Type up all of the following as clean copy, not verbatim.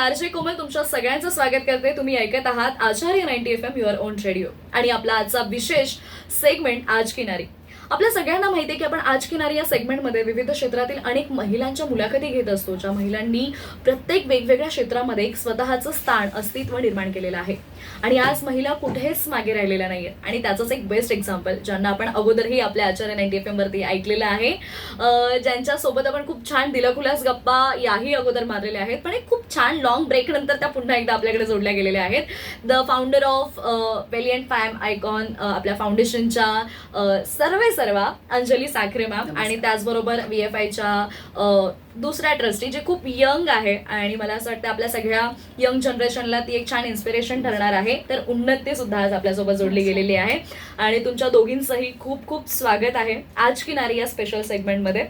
RJ कोमल तुमच्या सगळ्यांचं स्वागत करते. तुम्ही ऐकत आहात आचार्य 90 FM युअर ओन रेडिओ आणि आपला आजचा विशेष सेगमेंट आज किनारी. आपल्या सगळ्यांना माहिती आहे की आपण आज किनारी या सेगमेंटमध्ये विविध क्षेत्रातील अनेक महिलांच्या मुलाखती घेत असतो, ज्या महिलांनी प्रत्येक वेगवेगळ्या क्षेत्रामध्ये एक स्वतःचं स्थान अस्तित्व निर्माण केलेलं आहे. आणि आज महिला कुठेच मागे राहिलेल्या नाहीयेत आणि त्याचंच एक बेस्ट एक्झाम्पल ज्यांना आपण अगोदरही आपल्या आचार्य 90 FM वरती ऐकलेलं आहे, ज्यांच्यासोबत आपण खूप छान दिलखुलास गप्पा याही अगोदर मारलेल्या आहेत, पण एक खूप छान लॉंग ब्रेक नंतर त्या पुन्हा एकदा आपल्याकडे जोडल्या गेलेल्या आहेत. The founder of valiant फॅम icon, आपल्या फाउंडेशनच्या सर्व अंजली साखरे मॅम, आणि त्याचबरोबर VFIच्या दुसऱ्या ट्रस्टी जे खूप यंग आहे आणि मला असं वाटतं आपल्या सगळ्या यंग जनरेशनला ती एक छान इन्स्पिरेशन ठरणार आहे. तर उन्नती सुद्धा आज आपल्यासोबत जोडली गेलेली आहे आणि तुमच्या दोघींचंही खूप खूप स्वागत आहे आज किनारी या स्पेशल सेगमेंटमध्ये.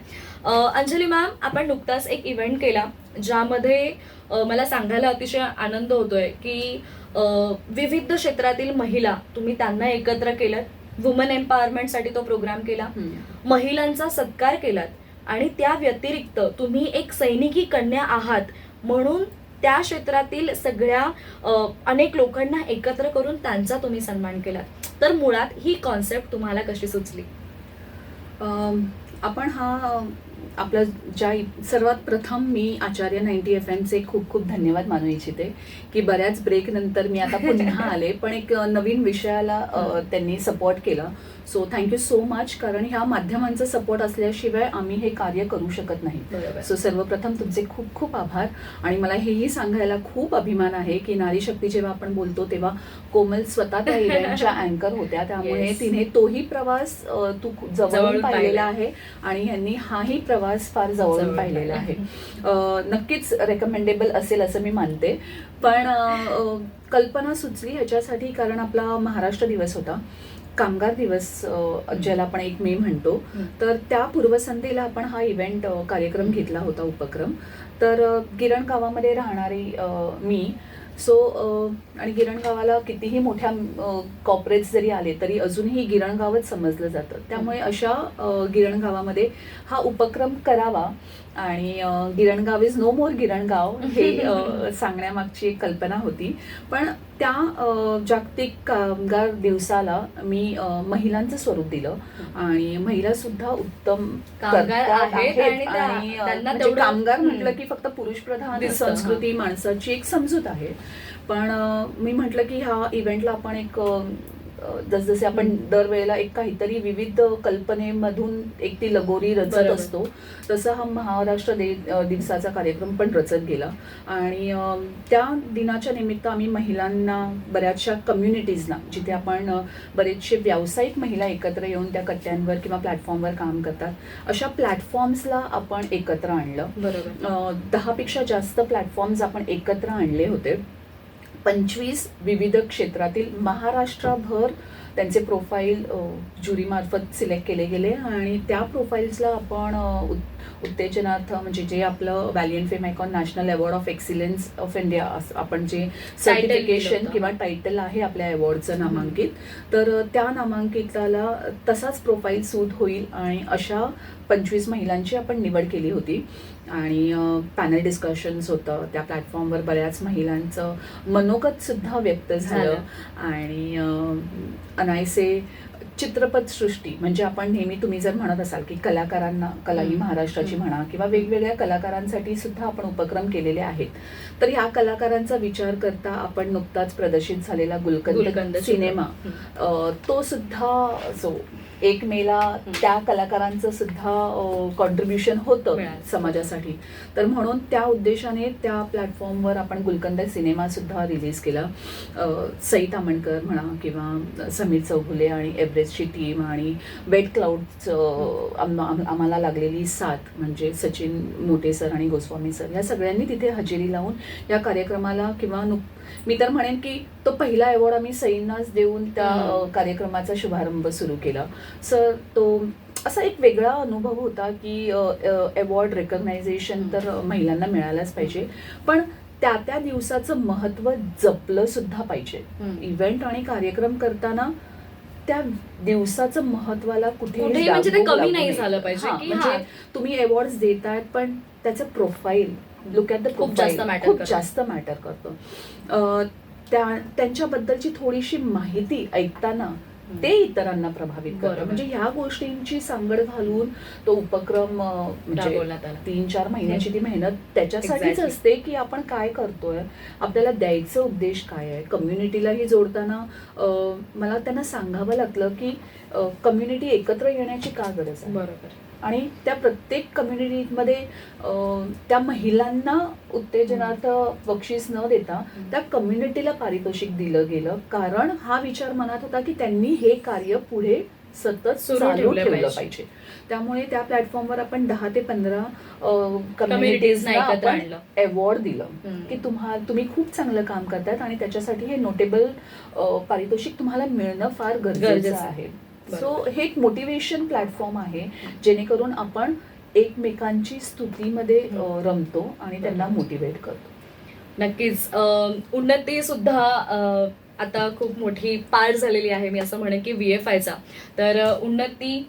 अंजली मॅम, आपण नुकताच एक इव्हेंट केला ज्यामध्ये मला सांगायला अतिशय आनंद होतोय की विविध क्षेत्रातील महिला तुम्ही त्यांना एकत्र केलं, वुमन एम्पॉवरमेंटसाठी तो प्रोग्राम केला, महिलांचा सत्कार केलात आणि त्या व्यतिरिक्त तुम्ही एक सैनिकी कन्या आहात म्हणून त्या क्षेत्रातील सगळ्या अनेक लोकांना एकत्र करून त्यांचा तुम्ही सन्मान केलात. तर मुळात ही कॉन्सेप्ट तुम्हाला कशी सुचली? आपण हा आपला सर्वात प्रथम मी आचार्य 90 FMचे खूप खूप धन्यवाद मानू इच्छिते की बऱ्याच ब्रेक नंतर मी आता पुन्हा आले, पण एक नवीन विषयाला त्यांनी सपोर्ट केला. सो थँक्यू सो मच, कारण ह्या माध्यमांचा सपोर्ट असल्याशिवाय आम्ही हे कार्य करू शकत नाही. सो सर्वप्रथम तुमचे खूप खूप आभार. आणि मला हेही सांगायला खूप अभिमान आहे की नारी शक्ती जेव्हा आपण बोलतो तेव्हा कोमल स्वतः त्या इव्हेंटच्या अँकर होत्या, त्यामुळे तिने तोही प्रवास तू जवळून पाहिलेला आहे आणि ह्यांनी हाही प्रवास फार जवळून पाहिलेला आहे. नक्कीच रेकमेंडेबल असेल असं मी मानते. पण कल्पना सुचली ह्याच्यासाठी कारण आपला महाराष्ट्र दिवस होता, कामगार दिवस ज्याला आपण 1 मे म्हणतो, तर त्या पूर्वसंध्येला आपण हा इव्हेंट कार्यक्रम घेतला होता, उपक्रम. तर गिरण गावामध्ये राहणारी मी, आणि गिरण गावाला कितीही मोठ्या कॉर्पोरेट्स जरी आले तरी अजूनही गिरण गावच समजलं जातं. त्यामुळे अशा गिरण गावामध्ये हा उपक्रम करावा आणि गिरणगाव इज नो मोर गिरणगाव हे सांगण्यामागची एक कल्पना होती. पण त्या जागतिक कामगार दिवसाला मी महिलांचं स्वरूप दिलं आणि महिला सुद्धा उत्तम कामगार आहेत आणि म्हणजे कामगार म्हटलं की फक्त पुरुष प्रधान संस्कृती माणसाची एक समजूत आहे. पण मी म्हटलं की ह्या इव्हेंटला आपण एक जसजसे आपण दरवेळेला एक काहीतरी विविध कल्पनेमधून एक ती लगोरी रचत असतो, तसं हा महाराष्ट्र दिवसाचा कार्यक्रम पण रचत गेला. आणि त्या दिनाच्या निमित्त आम्ही महिलांना, बऱ्याचशा कम्युनिटीजना जिथे आपण बरेचसे व्यावसायिक महिला एकत्र येऊन त्या कट्ट्यांवर किंवा प्लॅटफॉर्मवर काम करतात, अशा प्लॅटफॉर्म्सला आपण एकत्र आणलं. बरोबर, 10 पेक्षा जास्त प्लॅटफॉर्म्स आपण एकत्र आणले होते. 25 विविध क्षेत्रातील महाराष्ट्रभर त्यांचे प्रोफाईल ज्युरीमार्फत सिलेक्ट केले गेले आणि त्या प्रोफाईल्सला आपण उत्तेजनार्थ, म्हणजे जे आपलं valiant fame icon national award of excellence of India आपण जे सर्टिफिकेशन किंवा टायटल आहे आपल्या अवॉर्डचं नामांकित, तर त्या नामांकिताला तसाच प्रोफाईल सूट होईल आणि अशा 25 महिलांची आपण निवड केली होती. आणि पॅनल डिस्कशन्स होतं त्या प्लॅटफॉर्मवर, बऱ्याच महिलांचं मनोगत सुद्धा व्यक्त झालं. आणि अनायसे चित्रपटसृष्टी, म्हणजे आपण नेहमी, तुम्ही जर म्हणत असाल की कलाकारांना, कला ही महाराष्ट्राची म्हणा किंवा वेगवेगळ्या कलाकारांसाठी सुद्धा आपण उपक्रम केलेले आहेत, तर ह्या कलाकारांचा विचार करता आपण नुकताच प्रदर्शित झालेला गुलकंद सिनेमा, तो सुद्धा 1 मेला त्या कलाकारांचं सुद्धा कॉन्ट्रीब्युशन होतं समाजासाठी. तर म्हणून त्या उद्देशाने त्या प्लॅटफॉर्मवर आपण गुलकंद सिनेमा सुद्धा रिलीज केला. सई तामणकर म्हणा किंवा समीर चौगुले आणि एव्हरेस्टची टीम आणि वेट क्लाउडचं आम्हाला लागलेली साथ, म्हणजे सचिन मोटे सर आणि गोस्वामी सर, या सगळ्यांनी तिथे हजेरी लावून या कार्यक्रमाला, किंवा मी तर म्हणेन की तो पहिला अवॉर्ड आम्ही सईंनाच देऊन त्या कार्यक्रमाचा शुभारंभ सुरू केला. सर तो असा एक वेगळा अनुभव होता की अवॉर्ड रेकग्नायझेशन तर महिलांना मिळायलाच पाहिजे, पण त्या दिवसाचं महत्त्व जपलं सुद्धा पाहिजे. इव्हेंट आणि कार्यक्रम करताना त्या दिवसाचं महत्वाला कुठेही कमी नाही झालं पाहिजे. म्हणजे तुम्ही अवॉर्ड्स देतायत पण त्याचं प्रोफाईल लुक ॲट द खूप जास्त matter खूप करतं. जास्त मॅटर करतं. त्यांच्याबद्दलची थोडीशी माहिती ऐकताना ते इतरांना प्रभावित बरोबर. करतं. म्हणजे ह्या गोष्टींची सांगड घालून तो उपक्रम म्हणजे राबवण्यात आला. 3-4 महिन्याची ती मेहनत त्याच्यासाठीच Exactly. असते की आपण काय करतोय, आपल्याला द्यायचं उद्देश काय आहे. कम्युनिटीलाही जोडताना मला त्यांना सांगावं लागलं की कम्युनिटी एकत्र येण्याची का गरज आहे. बरोबर. आणि त्या प्रत्येक कम्युनिटीमध्ये त्या महिलांना उत्तेजनार्थ बक्षीस न देता त्या कम्युनिटीला पारितोषिक दिलं गेलं, कारण हा विचार मनात होता की त्यांनी हे कार्य पुढे सतत सुरू चालू ठेवलं ठेवलं पाहिजे. पाहिजे. त्यामुळे त्या प्लॅटफॉर्मवर आपण 10 ते 15 Communities कम्युनिटीजना ना एकत्र आपण आणलं. अवॉर्ड दिलं की तुम्ही खूप चांगलं काम करतात आणि त्याच्यासाठी हे नोटेबल पारितोषिक तुम्हाला मिळणं फार गरजेचं गरजेचं आहे. बरोबर. सो हे एक मोटिवेशन प्लॅटफॉर्म आहे जेणेकरून आपण एकमेकांची स्तुतीमध्ये रमतो आणि त्यांना मोटिवेट करतो. नक्कीच. उन्नती सुद्धा आता खूप मोठी पार झालेली आहे, मी असं म्हणेन की VFIचा. तर उन्नती,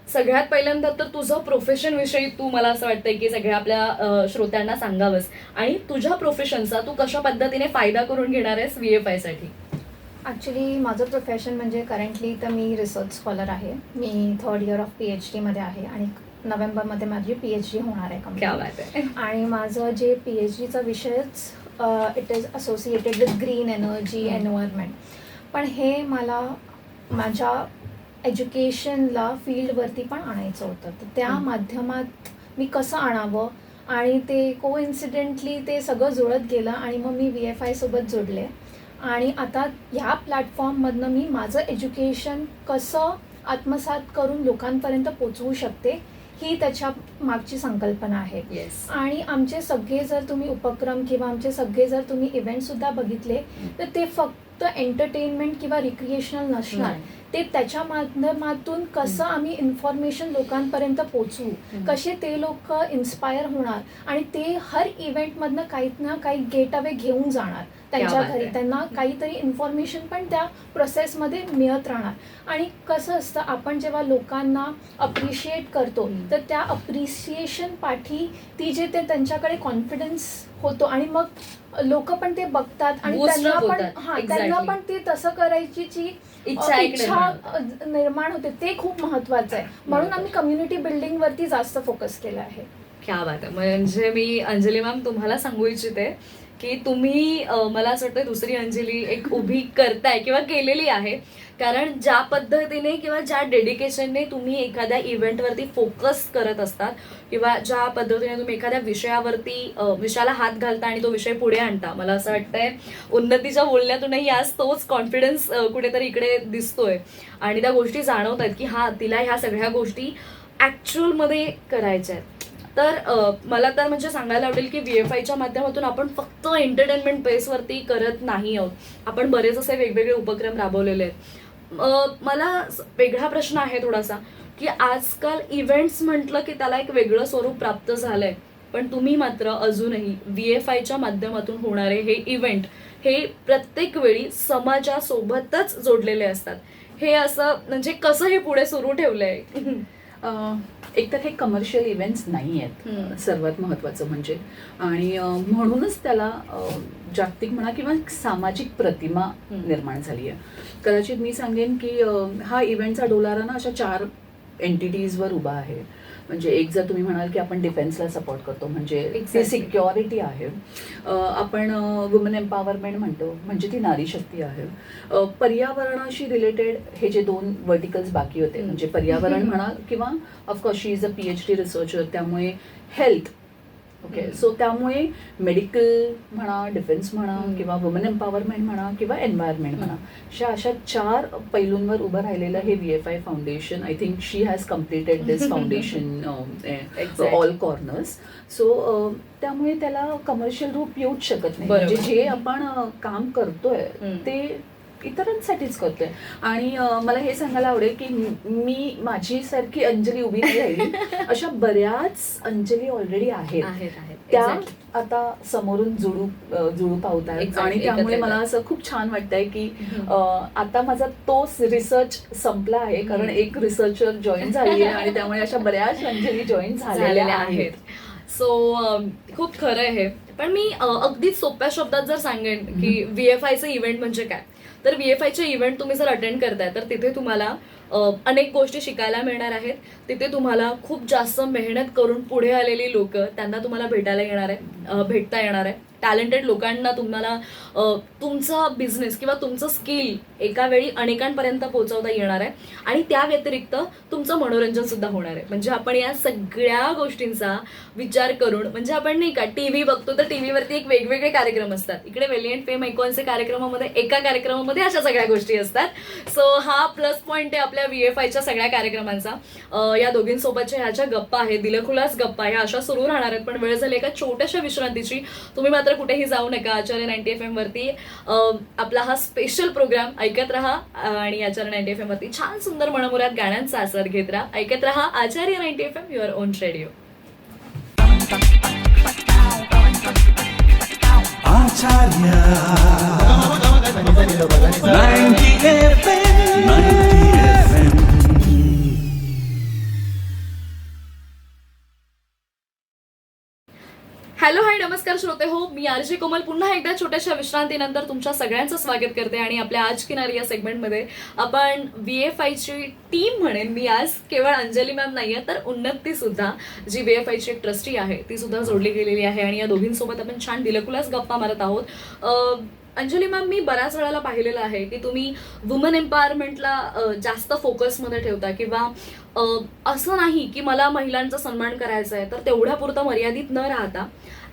सगळ्यात पहिल्यांदा तर तुझं प्रोफेशन विषयी तू मला असं वाटतंय की सगळ्या आपल्या श्रोत्यांना सांगावंस, आणि तुझ्या प्रोफेशनचा तू कशा पद्धतीने फायदा करून घेणार आहेस VFI साठी. ॲक्च्युली माझं प्रोफेशन म्हणजे करंटली तर मी रिसर्च स्कॉलर आहे. मी 3rd इयर ऑफ PhD मध्ये आहे आणि नोव्हेंबरमध्ये माझी PhD होणार आहे क्या complete. बात आहे. आणि माझं जे PhDचा विषयच it is associated with green energy environment. पण हे मला माझ्या एज्युकेशनला फील्डवरती पण आणायचं होतं. तर त्या माध्यमात मी कसं आणावं, आणि ते कोइन्सिडेंटली ते सगळं जुळत गेलं आणि मग मी VFI सोबत जोडले. आणि आता ह्या प्लॅटफॉर्ममधनं मी माझं एज्युकेशन कसं आत्मसात करून लोकांपर्यंत पोचवू शकते, ही त्याच्या मागची संकल्पना आहे. येस. आणि आमचे सगळे जर तुम्ही उपक्रम किंवा आमचे सगळे जर तुम्ही इव्हेंटसुद्धा बघितले तर ते फक्त एंटरटेनमेंट किंवा रिक्रिएशनल नसणार. ते त्याच्या माध्यमातून कसं आम्ही इन्फॉर्मेशन लोकांपर्यंत पोचवू, कसे ते लोक इन्स्पायर होणार आणि ते हर इव्हेंटमधनं काही ना काही गेट अवे घेऊन जाणार त्यांच्या बात घरी. आहे. त्यांना काहीतरी इन्फॉर्मेशन पण त्या प्रोसेसमध्ये मिळत राहणार. आणि कसं असतं, आपण जेव्हा लोकांना अप्रिशिएट करतो तर त्या अप्रिसिएशन पाठी ती जे ते त्यांच्याकडे कॉन्फिडन्स होतो आणि मग लोक पण ते बघतात आणि Boost त्यांना up पण होतात. त्यांना Exactly. पण ते तसं करायची जी इच्छा निर्माण होते, ते खूप महत्वाचं आहे. म्हणून आम्ही कम्युनिटी बिल्डिंग वरती जास्त फोकस केला आहे. क्या बात आहे. म्हणजे मी अंजली मॅम तुम्हाला सांगू इच्छिते की तुम्ही मला असं वाटतं दुसरी अंजली एक उभी करताय किंवा केलेली आहे. कारण ज्या पद्धतीने किंवा ज्या डेडिकेशनने तुम्ही एखाद्या इव्हेंटवरती फोकस करत असतात किंवा ज्या पद्धतीने तुम्ही एखाद्या विषयाला हात घालता आणि तो विषय पुढे आणता, मला असं वाटतंय उन्नतीच्या बोलण्यातूनही आज तोच कॉन्फिडन्स कुठेतरी इकडे दिसतोय आणि त्या गोष्टी जाणवत आहेत की हा, तिला ह्या सगळ्या गोष्टी ॲक्च्युअलमध्ये करायच्या आहेत. तर मला तर म्हणजे सांगायला आवडेल की VFIच्या माध्यमातून आपण फक्त एंटरटेनमेंट बेसवरती करत नाही आहोत. आपण बरेच असे वेगवेगळे उपक्रम राबवलेले आहेत. मला वेगळा प्रश्न आहे थोडासा, की आजकाल इव्हेंट्स म्हटलं की त्याला एक वेगळं स्वरूप प्राप्त झालंय, पण तुम्ही मात्र अजूनही VFIच्या माध्यमातून होणारे हे इव्हेंट हे प्रत्येक वेळी समाजासोबतच जोडलेले असतात. हे असं म्हणजे कसं हे पुढे सुरू ठेवलंय? एकतर हे कमर्शियल इव्हेंट्स नाही आहेत सर्वात महत्त्वाचं म्हणजे, आणि म्हणूनच त्याला जागतिक म्हणा किंवा सामाजिक प्रतिमा निर्माण झाली आहे. कदाचित मी सांगेन की हा इव्हेंटचा डोलारा ना अशा 4 एंटिटीजवर उभा आहे. म्हणजे एक जर तुम्ही म्हणाल की आपण डिफेन्सला सपोर्ट करतो म्हणजे ती सिक्युरिटी आहे. आपण वुमन एम्पॉवरमेंट म्हणतो म्हणजे ती नारी शक्ती आहे. पर्यावरणाशी रिलेटेड हे जे 2 वर्टिकल्स बाकी होते म्हणजे पर्यावरण म्हणा किंवा of course she is a PhD researcher, त्यामुळे हेल्थ. ओके, सो त्यामुळे मेडिकल म्हणा, डिफेन्स म्हणा किंवा वुमन एम्पॉवरमेंट म्हणा किंवा एन्व्हायरमेंट म्हणा, अशा 4 पैलूंवर उभं राहिलेलं हे VFI foundation. I think she has completed this foundation all corners. So त्यामुळे त्याला कमर्शियल रूप येऊच शकत नाही. म्हणजे जे आपण काम करतोय ते इतरांसाठीच करतोय. आणि मला हे सांगायला आवडेल की मी माझी सारखी अंजली उभी नाही राहिली, अशा बऱ्याच अंजली ऑलरेडी आहेत. त्या आता समोरून जुळू पावत आहेत. आणि त्यामुळे मला असं खूप छान वाटतंय की आता माझा तोच रिसर्च संपला आहे, कारण एक रिसर्चर जॉईन झाली आहे आणि त्यामुळे अशा बऱ्याच अंजली जॉईन झालेल्या आहेत. सो खूप खरं आहे हे. पण मी अगदीच सोप्या शब्दात जर सांगेन की VFIचं इव्हेंट म्हणजे काय, तर VFIचे इव्हेंट तुम्ही जर अटेंड करताय तर तिथे तुम्हाला अनेक गोष्टी शिकायला मिळणार आहेत. तिथे तुम्हाला खूप जास्त मेहनत करून पुढे आलेली लोक त्यांना तुम्हाला भेटता येणार आहे. टॅलेंटेड लोकांना तुम्हाला तुमचा बिझनेस किंवा तुमचं स्किल एका वेळी अनेकांपर्यंत पोहोचवता येणार आहे. आणि त्या व्यतिरिक्त तुमचं मनोरंजन सुद्धा होणार आहे. म्हणजे आपण या सगळ्या गोष्टींचा विचार करून, म्हणजे आपण नाही का टीव्ही बघतो तर टीव्हीवरती एक वेगवेगळे कार्यक्रम असतात, इकडे वेलियंट फेम ऐकॉनचे कार्यक्रमामध्ये एका कार्यक्रमामध्ये अशा सगळ्या गोष्टी असतात. सो हा प्लस पॉईंट आहे आपल्या VFIच्या सगळ्या कार्यक्रमांचा. या दोघींसोबतच्या ह्या ज्या गप्पा आहेत, दिलखुलास गप्पा, ह्या अशा सुरू राहणार आहेत. पण वेळ झाली एका छोट्याशा विश्रांतीची. तुम्ही मात्र कुठेही जाऊ नका. आचार्य 90 FM वरती आपला हा स्पेशल प्रोग्राम ऐकत राहा आणि आचार्य 90 FM वरती छान सुंदर मनमुराद गाण्यांचा आस्वाद घेत राहा. ऐकत राहा आचार्य 90 FM, your on radio. Acharya 90 FM, 90 FM. Hello hi नमस्कार श्रोते हो, मी आरजे कोमल पुन्हा एकदा छोट्याशा विश्रांतीनंतर तुमच्या सगळ्यांचं स्वागत करते. आणि आपल्या आज किनारी या सेगमेंटमध्ये आपण VFIची टीम म्हणेन मी आज. केवळ अंजली मॅम नाहीये तर उन्नती सुद्धा, जी VFIची एक ट्रस्टी आहे, ती सुद्धा जोडली गेलेली आहे. आणि या दोघींसोबत आपण छान दिलखुलास गप्पा मारत आहोत. अंजली मॅम, मी बऱ्याच वेळेला पाहिलेलं आहे की तुम्ही वुमन एम्पॉवरमेंटला जास्त फोकसमध्ये ठेवता, किंवा असं नाही की मला महिलांचा सन्मान करायचा आहे तर तेवढ्यापुरतं मर्यादित न राहता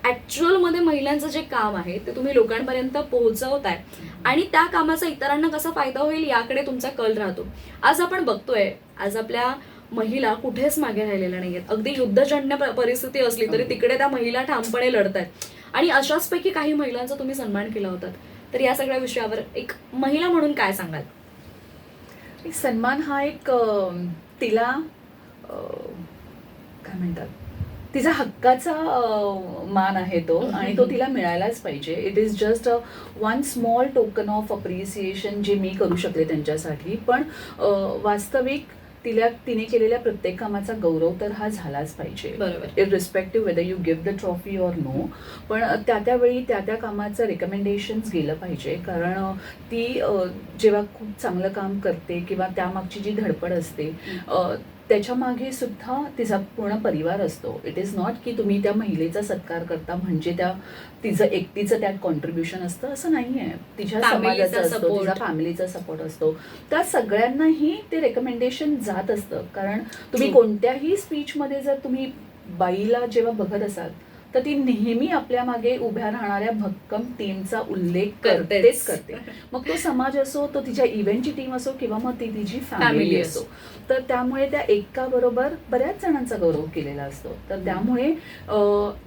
ॲक्च्युअलमध्ये महिलांचं जे काम आहे ते तुम्ही लोकांपर्यंत पोहोचवताय आणि त्या कामाचा इतरांना कसा फायदा होईल याकडे तुमचा कल राहतो. आज आपण बघतोय, आज आपल्या महिला कुठेच मागे राहिलेल्या नाहीयेत. अगदी युद्धजन्य परिस्थिती असली तरी तिकडे त्या महिला ठामपणे लढतायत. आणि अशाचपैकी काही महिलांचा तुम्ही सन्मान केला होता. तर या सगळ्या विषयावर एक महिला म्हणून काय सांगाल? सन्मान हा एक तिला काय म्हणतात, तिचा हक्काचा मान आहे तो, आणि तो तिला मिळायलाच पाहिजे. It is just one small token of appreciation जे मी करू शकले त्यांच्यासाठी. पण वास्तविक तिने केलेल्या प्रत्येक कामाचा गौरव तर हा झालाच पाहिजे, बरोबर, irrespective whether you give the trophy or no. पण त्यावेळी त्या कामाचं रेकमेंडेशन्स गेलं पाहिजे. कारण ती जेव्हा खूप चांगलं काम करते किंवा त्यामागची जी धडपड असते त्याच्या मागे सुद्धा तिचा पूर्ण परिवार असतो. इट इज नॉट की तुम्ही त्या महिलेचा सत्कार करता म्हणजे तिचं एकटीचं त्यात कॉन्ट्रीब्युशन असतं असं नाही आहे. तिच्या समाजाचा असतो, तिचा फॅमिलीचा सपोर्ट असतो. त्या सगळ्यांनाही ते रेकमेंडेशन जात असतं. कारण तुम्ही कोणत्याही स्पीचमध्ये जर तुम्ही बाईला जेव्हा बघत असाल तर ती नेहमी आपल्या मागे उभ्या राहणाऱ्या भक्कम टीमचा उल्लेख करतेच करते. मग तो समाज असो, तो तिच्या इव्हेंटची टीम असो, किंवा मग ती तिची फॅमिली असो. तर त्यामुळे त्या एकाबरोबर बऱ्याच जणांचा गौरव केलेला असतो. तर त्यामुळे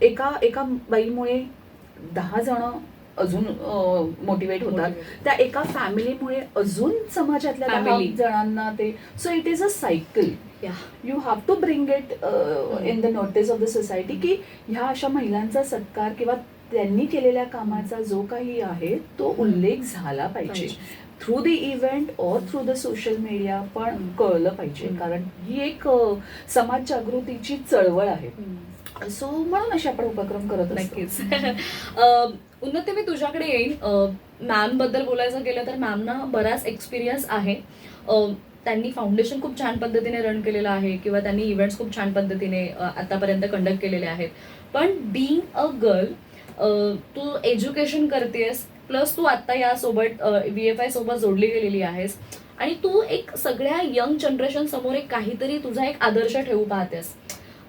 एका बाईमुळे 10 जण अजून मोटिवेट होतात. त्या एका फॅमिलीमुळे अजून समाजातल्या 10 जणांना ते. So it is a cycle. You have to bring it in the notice of the society की ह्या अशा महिलांचा सत्कार किंवा त्यांनी केलेल्या कामाचा जो काही आहे तो उल्लेख झाला पाहिजे. थ्रू द इव्हेंट और थ्रू द सोशल मीडिया पण कळलं पाहिजे. कारण ही एक समाज जागृतीची चळवळ आहे. सो म्हणून असे आपण उपक्रम करत नक्कीच. उन्नती, मी तुझ्याकडे येईन. मॅम बद्दल बोलायचं गेलं तर मॅमना बराच एक्सपिरियन्स आहे. त्यांनी फाउंडेशन खूप छान पद्धतीने रन केलेलं आहे, किंवा त्यांनी इव्हेंट्स खूप छान पद्धतीने आतापर्यंत कंडक्ट केलेले आहेत. पण बीइंग अ गर्ल, तू एज्युकेशन करतेस, प्लस तू आता यासोबत VFI सोबत जोडली गेलेली आहेस, आणि तू एक सगळ्या यंग जनरेशन समोर एक काहीतरी तुझा एक आदर्श ठेवू पाहतेस.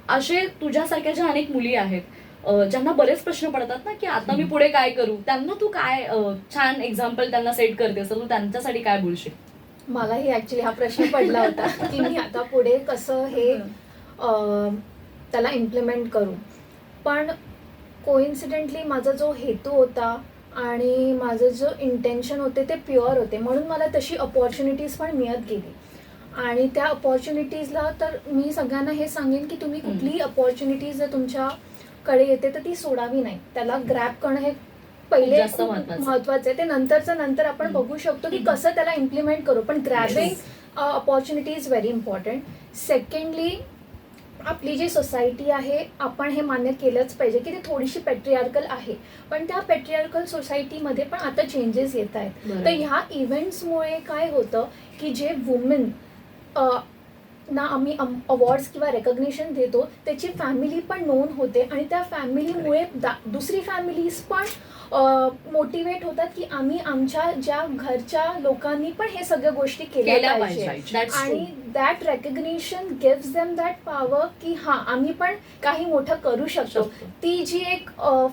असे तुझ्यासारख्या ज्या अनेक मुली आहेत ज्यांना बरेच प्रश्न पडतात ना की आता मी पुढे काय करू, त्यांना तू काय छान एक्झाम्पल त्यांना सेट करतेस, तर तू त्यांच्यासाठी काय बोलशील? मलाही ऍक्च्युली हा प्रश्न पडला होता की मी आता पुढे कसं हे त्याला इम्प्लिमेंट करू. पण कोइन्सिडेंटली माझा जो हेतू होता आणि माझं जो इंटेन्शन होते ते प्युअर होते, म्हणून मला तशी अपॉर्च्युनिटीज पण मिळत गेली. आणि त्या अपॉर्च्युनिटीजला तर मी सगळ्यांना हे सांगेन की तुम्ही कुठलीही अपॉर्च्युनिटीज जर तुमच्याकडे येते तर ती सोडावी नाही. त्याला ग्रॅब करणं हे पहिले महत्वाचं आहे. ते नंतर आपण बघू शकतो की कसं त्याला इम्प्लिमेंट करू. पण grabbing opportunity is very important. Secondly, आपली जी सोसायटी आहे आपण हे मान्य केलंच पाहिजे की ती थोडीशी पेट्रियार्कल आहे, पण त्या पेट्रियार्कल सोसायटीमध्ये पण आता चेंजेस येत आहेत. बरोबर. तर ह्या इव्हेंट्समुळे काय होतं की जे वुमेन ना आम्ही अवॉर्ड्स किंवा रेकग्निशन देतो त्याची फॅमिली पण नोन होते आणि त्या फॅमिलीमुळे दुसरी फॅमिलीज पण मोटिवेट होतात की आम्ही आमच्या ज्या घरच्या लोकांनी पण हे सगळ्या गोष्टी केल्या केल्या पाहिजे. पाहिजे. That's आणि true. That recognition gives them that power की हा आम्ही पण काही मोठं करू शकतो. ती जी एक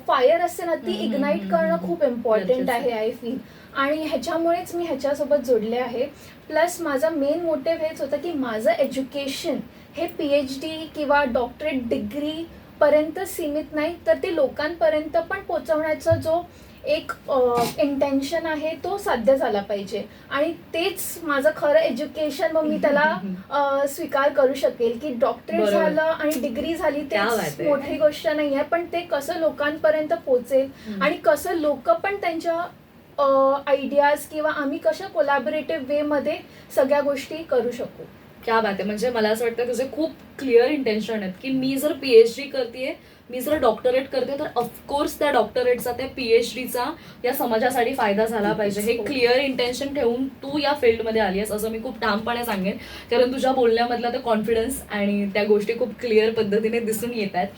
फायर असते ना ती इग्नाइट करणं खूप इम्पॉर्टंट आहे आय फील. आणि ह्याच्यामुळेच मी ह्याच्यासोबत जोडले आहे. प्लस माझा मेन मोटिव्ह हेच होतं की माझं एज्युकेशन हे PhD किंवा डॉक्टरेट डिग्री पर्यंत सीमित नाही, तर ते लोकांपर्यंत पण पोहोचवण्याचा जो एक इंटेन्शन आहे तो साध्य झाला पाहिजे. आणि तेच माझं खरं एज्युकेशन, मग मी त्याला स्वीकार करू शकेल की डॉक्टरेट बरोबर. झालं आणि डिग्री झाली क्या बात ते आहे. मोठी गोष्ट नाही आहे, पण ते कसं लोकांपर्यंत पोहोचेल आणि कसं लोक पण त्यांच्या आयडियाज किंवा आम्ही कशा कोलॅबोरेटिव्ह वे मध्ये सगळ्या गोष्टी करू शकू. क्या बात आहे. म्हणजे मला असं वाटतं तुझे खूप क्लिअर इंटेन्शन आहेत की मी जर PhD करतेय, मी जर डॉक्टरेट करते, तर ऑफकोर्स त्या डॉक्टरेटचा त्या PhDचा या समाजासाठी फायदा झाला पाहिजे. हे क्लिअर इंटेन्शन ठेवून तू या फील्डमध्ये आली आहेस असं मी खूप ठामपणे सांगेन, कारण तुझ्या बोलण्यामधला तो कॉन्फिडन्स आणि त्या गोष्टी खूप क्लिअर पद्धतीने दिसून येत आहेत.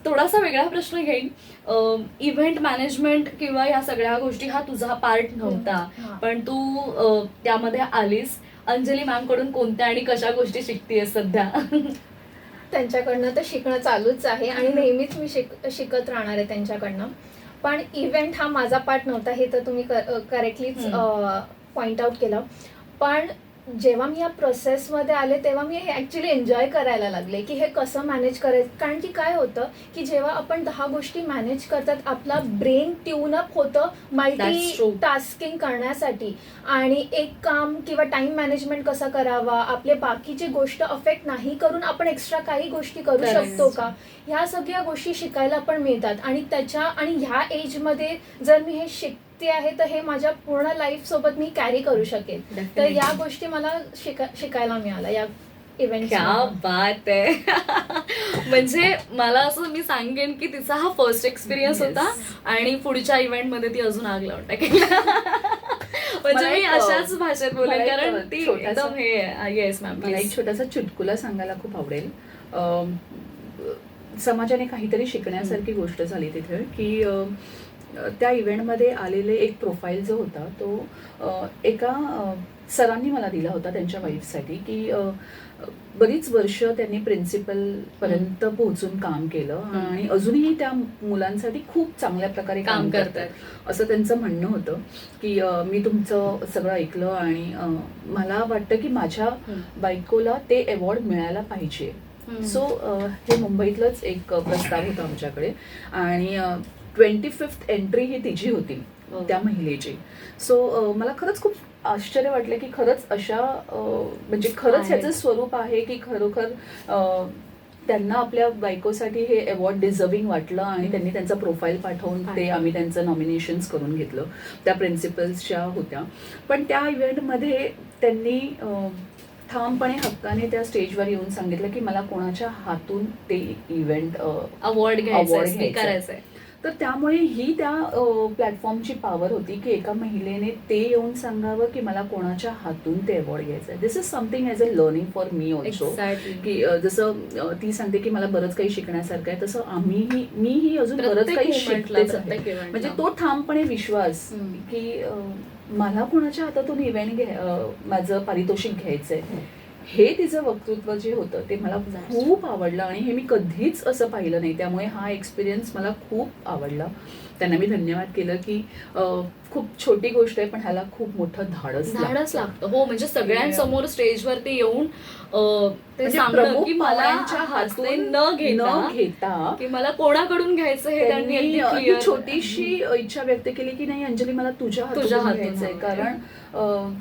थोडासा वेगळा प्रश्न घेईन. इव्हेंट मॅनेजमेंट किंवा या सगळ्या गोष्टी हा तुझा पार्ट नव्हता, हा. पण तू त्यामध्ये आलीस. अंजली मॅम कडून कोणत्या आणि कशा गोष्टी शिकतेस सध्या? त्यांच्याकडनं तर शिकणं चालूच आहे आणि नेहमीच मी शिकत राहणार आहे त्यांच्याकडनं. पण इव्हेंट हा माझा पार्ट नव्हता हे तर तुम्ही करेक्टलीच पॉइंट आउट केलं. पण जेव्हा मी या प्रोसेसमध्ये आले तेव्हा मी हे ॲक्च्युली एन्जॉय करायला लागले की हे कसं मॅनेज करायचं. कारण की काय होतं की जेव्हा आपण 10 गोष्टी मॅनेज करतात आपला ब्रेन ट्यूनअप होतं That's मल्टी true. टास्किंग करण्यासाठी. आणि एक काम किंवा टाइम मॅनेजमेंट कसा करावा, आपले बाकीची गोष्ट अफेक्ट नाही करून आपण एक्स्ट्रा काही गोष्टी करू Correct. शकतो का, ह्या सगळ्या गोष्टी शिकायला पण मिळतात. आणि ह्या एजमध्ये जर मी हे शिकते आहे तर हे माझ्या पूर्ण लाईफ सोबत मी कॅरी करू शकेल. तर Definitely. या गोष्टी मला शिकायला मिळाल्या या इव्हेंट. क्या बात आहे. म्हणजे मला असं मी सांगेन की तिचा हा फर्स्ट एक्सपिरियन्स Yes. होता आणि पुढच्या इव्हेंट मध्ये ती अजून आग लावून टाकेल. म्हणजे मला मी एक, अशाच भाषेत बोलेन मला एक, कारण ती छोटासा- एकदम हे येस मॅम मला एक छोटासा चुटकुला सांगायला खूप आवडेल. समाजाने काहीतरी शिकण्यासारखी गोष्ट झाली तिथे की त्या इव्हेंटमध्ये आलेले एक प्रोफाईल जो होता तो एका सरांनी मला दिला होता त्यांच्या वाईफसाठी की बरीच वर्ष त्यांनी प्रिन्सिपल पर्यंत पोहोचून काम केलं आणि अजूनही त्या मुलांसाठी खूप चांगल्या प्रकारे काम करतात असं त्यांचं म्हणणं होतं की मी तुमचं सगळं ऐकलं आणि मला वाटतं की माझ्या बायकोला ते अवॉर्ड मिळायला पाहिजे. सो हे मुंबईतलंच एक प्रस्ताव होता आमच्याकडे आणि 25th एंट्री ही तिची होती त्या महिलेची. सो मला खरंच खूप आश्चर्य वाटलं की खरंच अशा म्हणजे खरंच ह्याचं स्वरूप आहे की खरोखर त्यांना आपल्या बायकोसाठी हे अवॉर्ड डिझर्विंग वाटलं आणि त्यांनी त्यांचा प्रोफाईल पाठवून ते आम्ही त्यांचं नॉमिनेशन्स करून घेतलं. त्या प्रिन्सिपल्सच्या होत्या. पण त्या इव्हेंटमध्ये त्यांनी ठामपणे हक्काने त्या स्टेजवर येऊन सांगितलं की मला कोणाच्या हातून ते इव्हेंट अवॉर्ड घ्यायचं करायचंय. तर त्यामुळे ही त्या प्लॅटफॉर्मची पॉवर होती की एका महिलेने ते येऊन सांगावं की मला कोणाच्या हातून ते अवॉर्ड घ्यायचं आहे. This is something as a learning for me also. की जसं ती सांगते की मला बरंच काही शिकण्यासारखं आहे तसं मीही अजून बरंच काही शिकतेच आहे. म्हणजे तो ठामपणे विश्वास की मला कोणाच्या हातातून इव्हेंट माझं पारितोषिक घ्यायचंय हे तिचं वक्तृत्व जे होतं ते मला खूप आवडलं आणि हे मी कधीच असं पाहिलं नाही. त्यामुळे हा एक्सपिरियन्स मला खूप आवडला. त्यांना मी धन्यवाद केलं की खूप छोटी गोष्ट आहे पण ह्याला खूप मोठं धाडस लागतं. हो म्हणजे सगळ्यांसमोर स्टेजवरती येऊन ते सांगणं प्रमुख की मला पाहुण्यांच्या हातून न घेता की मला कोणाकडून घ्यायचं हे त्यांनी अगदी ही clear छोटीशी इच्छा व्यक्त केली की नाही अंजली मला तुझ्या हातून घ्यायचंय. कारण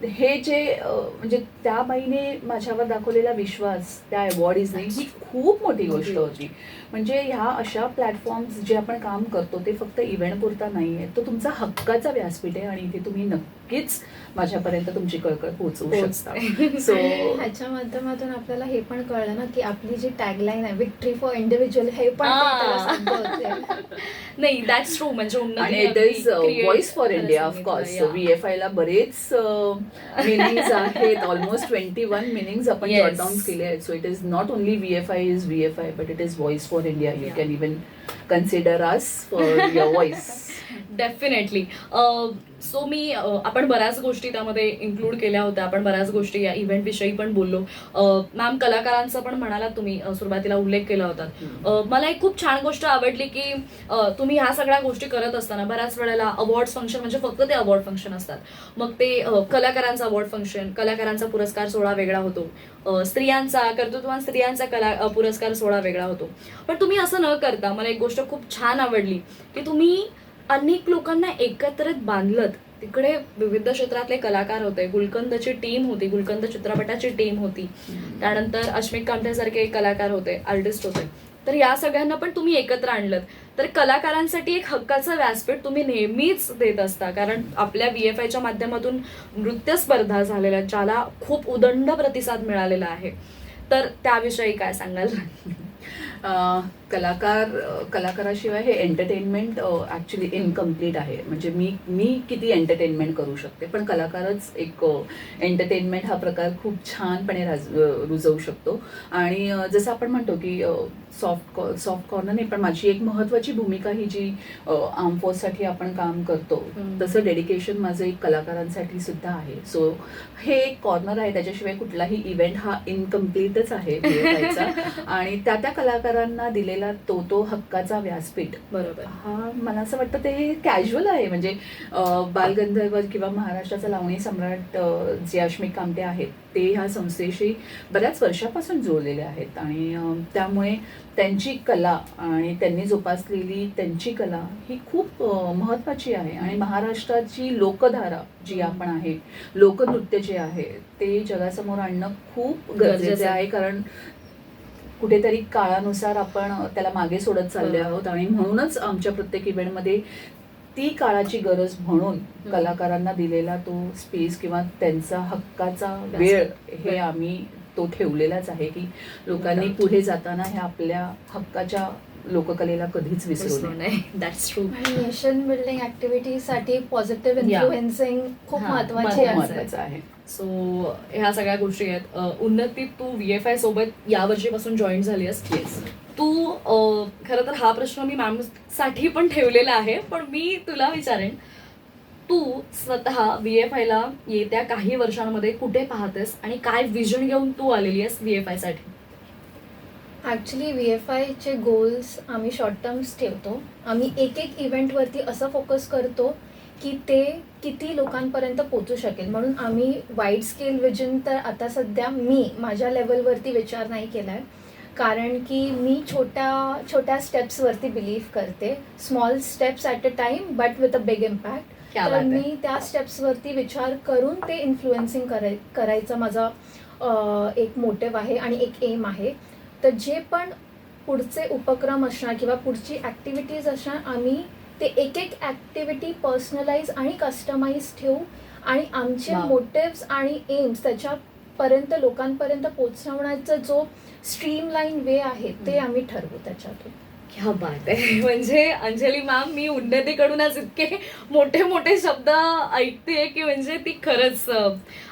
हे जे म्हणजे त्या बाईने माझ्यावर दाखवलेला विश्वास त्या अवॉर्डीजने ही खूप मोठी गोष्ट होती. म्हणजे ह्या अशा प्लॅटफॉर्म्स जे आपण काम करतो ते फक्त इव्हेंट पुरता नाही आहे, तो तुमचा हक्काचा व्यासपीठ आहे आणि इथे तुम्ही नक्कीच माझ्यापर्यंत तुमची कळकळ पोहोचवू शकता. सो ह्याच्या माध्यमातून आपल्याला हे पण कळलं ना की आपली जी टॅगलाईन आहे विक्ट्री फॉर इंडिव्हिज्युअल हे पण ते त्याला संबोधते. नाही दॅट्स ट्रू. म्हणजे आणि it is voice for India of course. VFI ला बरेच मिनिंग्स आहेत, ऑलमोस्ट 21 मिनिंग्स आपण Yes. जॉट डाऊन केले आहेत. So it is not only VFI is VFI but it is voice for India. You can even consider us for your voice. Definitely. So मी आपण बऱ्याच गोष्टी त्यामध्ये इन्क्लूड केल्या होत्या. आपण बऱ्याच गोष्टी या इव्हेंट विषयी पण बोललो. मॅम कलाकारांचा पण म्हणालात तुम्ही, सुरुवातीला उल्लेख केला होता. मला एक खूप छान गोष्ट आवडली की तुम्ही ह्या सगळ्या गोष्टी करत असताना बऱ्याच वेळेला अवॉर्ड फंक्शन म्हणजे फक्त ते अवॉर्ड फंक्शन असतात. मग ते कलाकारांचा अवॉर्ड फंक्शन, कलाकारांचा पुरस्कार सोहळा वेगळा होतो, स्त्रियांचा कर्तृत्ववान स्त्रियांचा पुरस्कार सोहळा वेगळा होतो. पण तुम्ही असं न करता मला एक गोष्ट खूप छान आवडली की तुम्ही अनेक लोकांना एकत्रित बांधलत. तिकडे विविध क्षेत्रातले कलाकार होते, गुलकंदची टीम होती, गुलकंद चित्रपटाची टीम होती, त्यानंतर अश्मिक कामठेसारखे एक कलाकार होते, आर्टिस्ट होते. तर या सगळ्यांना पण तुम्ही एकत्र आणलं. तर कलाकारांसाठी एक हक्काचं व्यासपीठ तुम्ही नेहमीच देत असता. कारण आपल्या VFIच्या माध्यमातून नृत्य स्पर्धा झालेल्या ज्याला खूप उदंड प्रतिसाद मिळालेला आहे. तर त्याविषयी काय सांगाल? कलाकाराशिवाय हे एंटरटेनमेंट ॲक्च्युली इनकम्प्लीट आहे. म्हणजे मी किती एंटरटेनमेंट करू शकते, पण कलाकारच एक एंटरटेनमेंट हा प्रकार खूप छानपणे रुजवू शकतो. आणि जसं आपण म्हणतो की सॉफ्ट कॉर्नर नाही, पण माझी एक महत्त्वाची भूमिका ही जी आर्म फोर्ससाठी आपण काम करतो तसं डेडिकेशन माझं एक कलाकारांसाठी सुद्धा आहे. सो हे एक कॉर्नर आहे, त्याच्याशिवाय कुठलाही इव्हेंट हा इनकम्प्लीटच आहे VFIचा. आणि त्या कलाकारांना दिलेला तो हक्काचा व्यासपीठ बरोबर हा मला असं वाटतं ते कॅज्युअल आहे. म्हणजे बालगंधर्व किंवा महाराष्ट्राचा लावणी सम्राट जे अश्मिक कामटे आहेत ते ह्या संस्थेशी बऱ्याच वर्षापासून जोडलेले आहेत. आणि त्यामुळे त्यांची कला आणि त्यांनी जोपासलेली त्यांची कला ही खूप महत्त्वाची आहे. आणि महाराष्ट्राची लोकधारा जी आपण आहे, लोकनृत्य जे आहे ते जगासमोर आणणं खूप गरजेचं आहे. कारण कुठेतरी काळानुसार आपण त्याला मागे सोडत चालले आहोत. आणि म्हणूनच आमच्या प्रत्येक इव्हेंटमध्ये ती काळाची गरज म्हणून कलाकारांना दिलेला तो स्पेस किंवा त्यांचा हक्काचा वेळ हे आम्ही तो ठेवलेलाच आहे की लोकांनी पुढे जाताना हे आपल्या हक्काच्या लोककलेला कधीच विसरू नये. That's true. आणि नेशन बिल्डिंग ऍक्टिव्हिटीसाठी पॉझिटिव्ह इन्फ्लुएन्सिंग खूप महत्वाचं आहे. सो ह्या सगळ्या गोष्टी आहेत. उन्नती, तू VFI सोबत यावर्षीपासून जॉईन झाली आहेस. येस. तू खरं तर हा प्रश्न मी मॅम साठी पण ठेवलेला आहे, पण मी तुला विचारेन, तू स्वतः VFIला येत्या काही वर्षांमध्ये कुठे पाहतेस आणि काय विजन घेऊन तू आलेली आहेस VFI साठी? ॲक्च्युली VFIचे गोल्स आम्ही शॉर्ट टर्म्स ठेवतो. आम्ही एक इव्हेंटवरती असं फोकस करतो की ते किती लोकांपर्यंत पोचू शकेल. म्हणून आम्ही वाईड स्केल विजन तर आता सध्या माझ्या लेवलवरती विचार नाही केला आहे. कारण की मी छोट्या स्टेप्सवरती बिलीव्ह करते. Small steps at a time but with a big impact. तर मी त्या स्टेप्सवरती विचार करून ते इन्फ्लुएन्सिंग करायचा माझा एक मोटिव्ह आहे आणि एक एम आहे. तर जे पण पुढचे उपक्रम असणार किंवा पुढची ॲक्टिव्हिटीज असणार, आम्ही ते एक ॲक्टिव्हिटी पर्सनलाइज आणि कस्टमाइज ठेवू आणि आमचे मोटिव्स आणि एम्स त्याच्यापर्यंत लोकांपर्यंत पोचवण्याचा जो स्ट्रीमलाईन वे आहे ते आम्ही ठरवू त्याच्यातून. क्या बात आहे. म्हणजे अंजली मॅम, मी उन्नतीकडूनच इतके मोठे मोठे शब्द ऐकते की म्हणजे ती खरंच,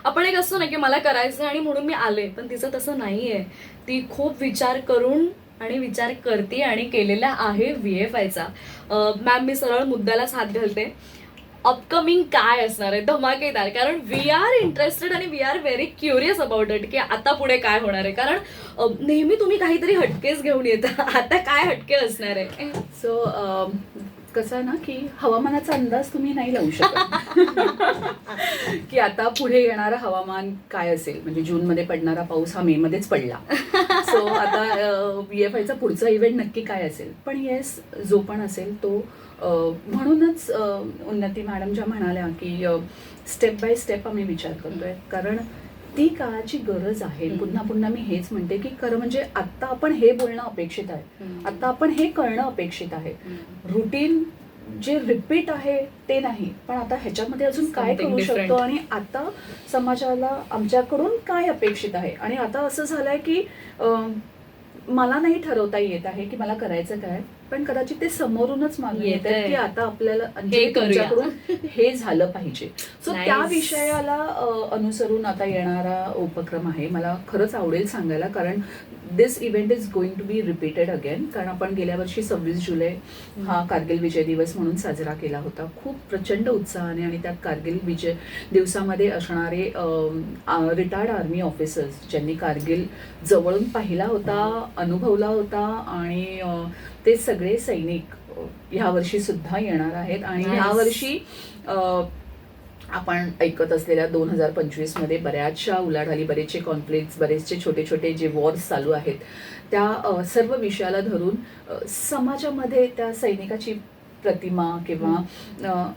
आपण एक असतो ना की मला करायचं आणि म्हणून मी आले, पण तिचं तसं नाहीये. ती खूप विचार करून आणि विचार करते आणि केलेला आहे VFIचा. मॅम, मी सरळ मुद्द्यालाच हात घालते. अपकमिंग काय असणार आहे धमाकेदार? कारण वी आर इंटरेस्टेड आणि we are very curious about it की आता पुढे काय होणार आहे. कारण नेहमी तुम्ही काहीतरी हटकेच घेऊन येता, आता काय हटके असणार आहे? सो कसं आहे ना की हवामानाचा अंदाज तुम्ही नाही लावू शकत की आता पुढे येणारं हवामान काय असेल. म्हणजे जूनमध्ये पडणारा पाऊस हा मे मध्येच पडला. सो आता VFIचा पुढचा इव्हेंट नक्की काय असेल. पण येस, जो पण असेल तो म्हणूनच उन्नती मॅडम ज्या म्हणाल्या की स्टेप बाय स्टेप आम्ही विचार करतोय, कारण ती काळाची गरज आहे. पुन्हा पुन्हा मी हेच म्हणते की खरं म्हणजे आत्ता आपण हे बोलणं अपेक्षित आहे, आत्ता आपण हे कळणं अपेक्षित आहे. रुटीन जे रिपीट आहे ते नाही, पण आता ह्याच्यामध्ये अजून काय Something करू different. शकतो आणि आता समाजाला आमच्याकडून काय अपेक्षित आहे. आणि आता असं झालंय की मला नाही ठरवता येत आहे की मला करायचं काय, पण कदाचित ते समोरूनच मागणी येत आहे की आता आपल्याला अंजली करूया. तुमच्याकडून हे झालं पाहिजे. So Nice. त्या विषयाला अनुसरून आता येणारा उपक्रम आहे. मला खरंच आवडेल सांगायला, कारण this event is going to be repeated again. कारण आपण गेल्या वर्षी 26 जुलै हा कारगिल विजय दिवस म्हणून साजरा केला होता खूप प्रचंड उत्साहाने. आणि त्यात कारगिल विजय दिवसामध्ये असणारे रिटायर्ड आर्मी ऑफिसर्स ज्यांनी कारगिल जवळून पाहिला होता, अनुभवला होता, आणि ते सगळे सैनिक ह्या वर्षी सुद्धा येणार आहेत. आणि ह्या वर्षी आपण ऐकत असलेल्या 2025 मध्ये बऱ्याचशा उलाढाली, बरेचसे कॉन्फ्लिक्ट्स, बरेचसे छोटे छोटे जे वॉर्स चालू आहेत, त्या सर्व विषयाला धरून समाजामध्ये त्या सैनिकाची प्रतिमा किंवा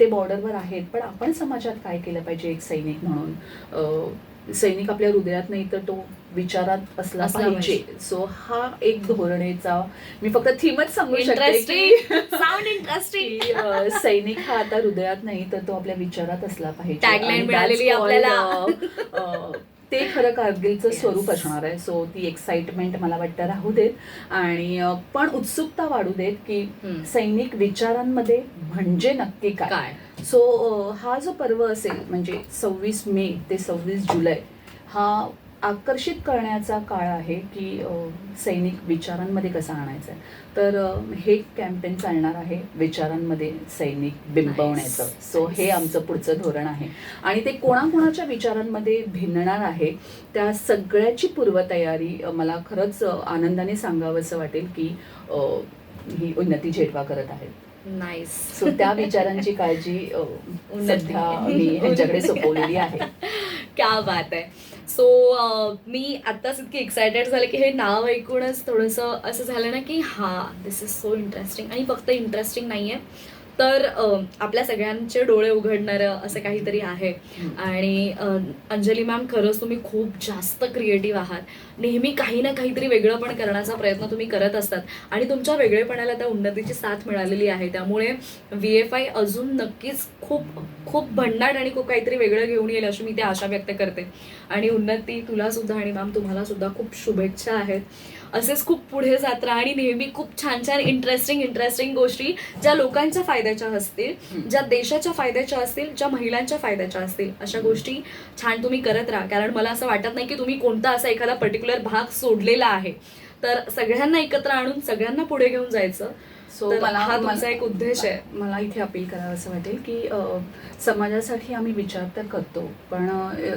ते बॉर्डरवर आहेत, पण आपण समाजात काय केलं पाहिजे एक सैनिक म्हणून. सैनिक आपल्या हृदयात नाही तर तो विचारात असला पाहिजे. सो हा एक धोरणेचा मी फक्त थीमच सांगू शकते की सैनिक हा आता हृदयात नाही तर तो आपल्या विचारात असला पाहिजे. Tagline मिळालेली आपल्याला. ते खरं कारगिलचं स्वरूप असणार आहे. सो ती एक्साइटमेंट मला वाटतं राहू देत, आणि पण उत्सुकता वाढू देत की सैनिक विचारांमध्ये म्हणजे नक्की काय. सो हा जो पर्व असेल म्हणजे 26 मे ते 26 जुलै हा आकर्षित करण्याचा काळ आहे की सैनिक विचारांमध्ये कसा आणायचा आहे. तर हे कॅम्पेन चालणार आहे विचारांमध्ये सैनिक बिंबवण्याचं. सो हे आमचं पुढचं धोरण आहे, आणि ते कोणाकोणाच्या विचारांमध्ये भिनणार आहे त्या सगळ्याची पूर्वतयारी मला खरंच आनंदाने सांगावंसं वाटेल की ही उन्नती जेठवा करत आहे. नाईस. सो त्या विचारांची काळजी सध्या मी ह्यांच्याकडे सोपवलेली आहे. क्या बात आहे. सो मी आत्ताच इतकी एक्सायटेड झाले की हे नाव ऐकूनच थोडंसं असं झालं ना की दिस इज सो इंटरेस्टिंग. आणि फक्त इंटरेस्टिंग नाही आहे तर आपल्या सगळ्यांचे डोळे उघडणारं असं काहीतरी आहे. आणि अंजली मॅम, खरंच तुम्ही खूप जास्त क्रिएटिव्ह आहात. नेहमी काही ना काहीतरी वेगळं पण करण्याचा प्रयत्न तुम्ही करत असतात, आणि तुमच्या वेगळेपणाला त्या उन्नतीची साथ मिळालेली आहे. त्यामुळे VFI अजून नक्कीच खूप खूप भन्नाट आणि खूप काहीतरी वेगळं घेऊन येईल अशी मी ती आशा व्यक्त करते. आणि उन्नती, तुला सुद्धा आणि मॅम तुम्हाला सुद्धा खूप शुभेच्छा आहेत. असेच खूप पुढे जात राहा आणि नेहमी खूप छान छान इंटरेस्टिंग गोष्टी ज्या लोकांच्या फायद्याच्या असतील, ज्या देशाच्या फायद्याच्या असतील, ज्या महिलांच्या फायद्याच्या असतील, अशा गोष्टी छान तुम्ही करत राहा. कारण मला असं वाटत नाही की तुम्ही कोणता असा एखादा पर्टिक्युलर भाग सोडलेला आहे. तर सगळ्यांना एकत्र आणून सगळ्यांना पुढे घेऊन जायचं. सो हा तुमचा एक उद्देश आहे. मला इथे अपील करावं असं वाटेल की समाजासाठी आम्ही विचार तर करतो, पण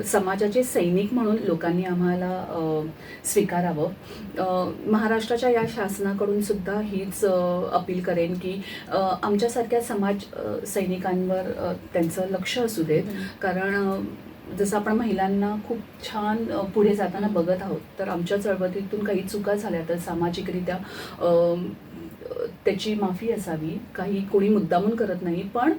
समाजाचे सैनिक म्हणून लोकांनी आम्हाला स्वीकारावं. महाराष्ट्राच्या या शासनाकडून सुद्धा हीच अपील करेन की आमच्यासारख्या समाज सैनिकांवर त्यांचं लक्ष असू देत. कारण जसं आपण महिलांना खूप छान पुढे जाताना बघत आहोत, तर आमच्या चळवळीतून काही चुका झाल्या तर सामाजिकरित्या त्याची माफी असावी. काही कोणी मुद्दामून करत नाही, पण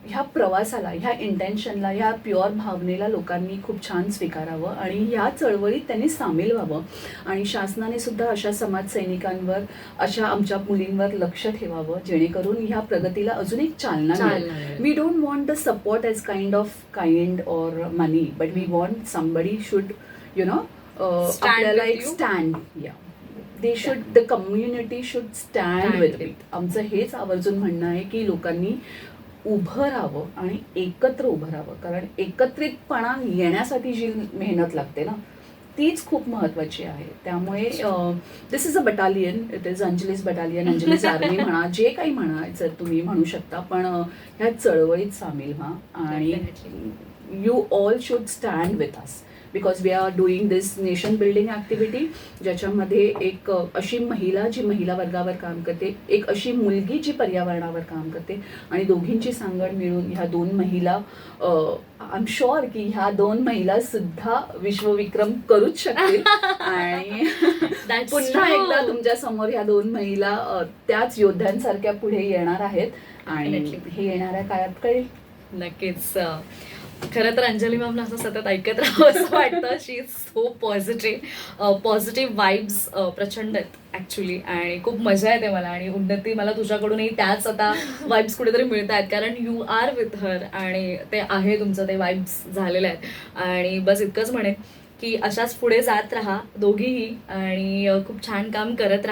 ह्या प्रवासाला, ह्या इंटेन्शनला, ह्या प्युअर भावनेला लोकांनी खूप छान स्वीकारावं आणि ह्या चळवळीत त्यांनी सामील व्हावं. आणि शासनाने सुद्धा अशा समाज सैनिकांवर, अशा आमच्या मुलींवर लक्ष ठेवावं, जेणेकरून ह्या प्रगतीला अजून एक चालना मिळेल. We don't want the support as kind or money, but we want somebody should आपल्याला एक stand, the community should stand with it. आमचं हेच आवर्जून म्हणणं आहे की लोकांनी उभं राहावं आणि एकत्र उभं राहावं. कारण एकत्रितपणा येण्यासाठी जी मेहनत लागते ना, तीच खूप महत्त्वाची आहे. त्यामुळे this is a battalion, it is Anjali's battalion, Anjali's army म्हणा, जे काही म्हणायचं तुम्ही म्हणू शकता, पण ह्या चळवळीत सामील व्हा आणि you all should stand with us, because we are doing this nation building activity, ज्याच्यामध्ये एक अशी महिला जी महिला वर्गावर काम करते, एक अशी मुलगी जी पर्यावरणावर काम करते, आणि दोघींची सांगड मिळून ह्या 2 महिला, आय एम शुअर की ह्या 2 महिला सुद्धा विश्वविक्रम करूच शकतील. आणि That's पुन्हा true. एकदा तुमच्या समोर ह्या 2 महिला त्याच योद्ध्यांसारख्या पुढे येणार आहेत, आणि Definitely. हे येणाऱ्या काळात कळेल. नक्कीच. खरं तर अंजली मॅमला असं सतत ऐकत राहावं असं वाटतं. शी इज सो पॉझिटिव्ह वाईब्स प्रचंड आहेत ॲक्च्युली, आणि खूप मजा येते मला. आणि उन्नती, मला तुझ्याकडूनही त्याच आता वाईब्स कुठेतरी मिळत आहेत, कारण यू आर विथ हर, आणि ते आहे तुमचं, ते वाईब्स झालेले आहेत. आणि बस इतकंच म्हणेन की अशाच पुढे जात राहा दोघीही, आणि खूप छान काम करत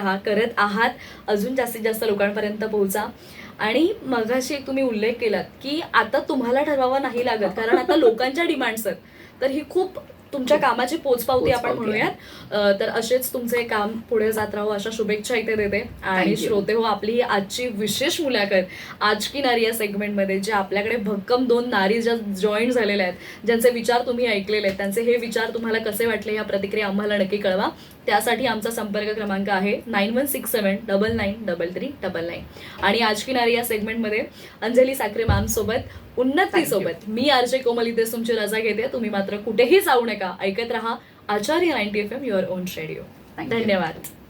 आहात. अजून जास्तीत जास्त लोकांपर्यंत पोहोचा. आणि मगाशी एक तुम्ही उल्लेख केलात की आता तुम्हाला ठरवावं नाही लागत, कारण आता लोकांच्या डिमांड्स आहेत. तर ही खूप तुमच्या कामाची पोचपावती आपण पोचपावती म्हणूयात. तर असेच तुमचे काम पुढे जात राहू, अशा शुभेच्छा इथे देते. आणि Thank you. श्रोते हो, आपली ही आजची विशेष मुलाखत आज की नारी या सेगमेंटमध्ये, जे आपल्याकडे भक्कम 2 नारी ज्या जॉईन झालेल्या आहेत, ज्यांचे विचार तुम्ही ऐकलेले आहेत, त्यांचे हे विचार तुम्हाला कसे वाटले, या प्रतिक्रिया आम्हाला नक्की कळवा. त्यासाठी आमचा संपर्क क्रमांक आहे 9167993399. आणि आज की नारी या सेगमेंटमध्ये अंजली साखरे मॅम सोबत, उन्नती सोबत मी आरजे कोमल इथेच तुमची रजा घेते. तुम्ही मात्र कुठेही जाऊ नका, ऐकत रहा आचार्य 90 FM, your on radio. Thank you. धन्यवाद.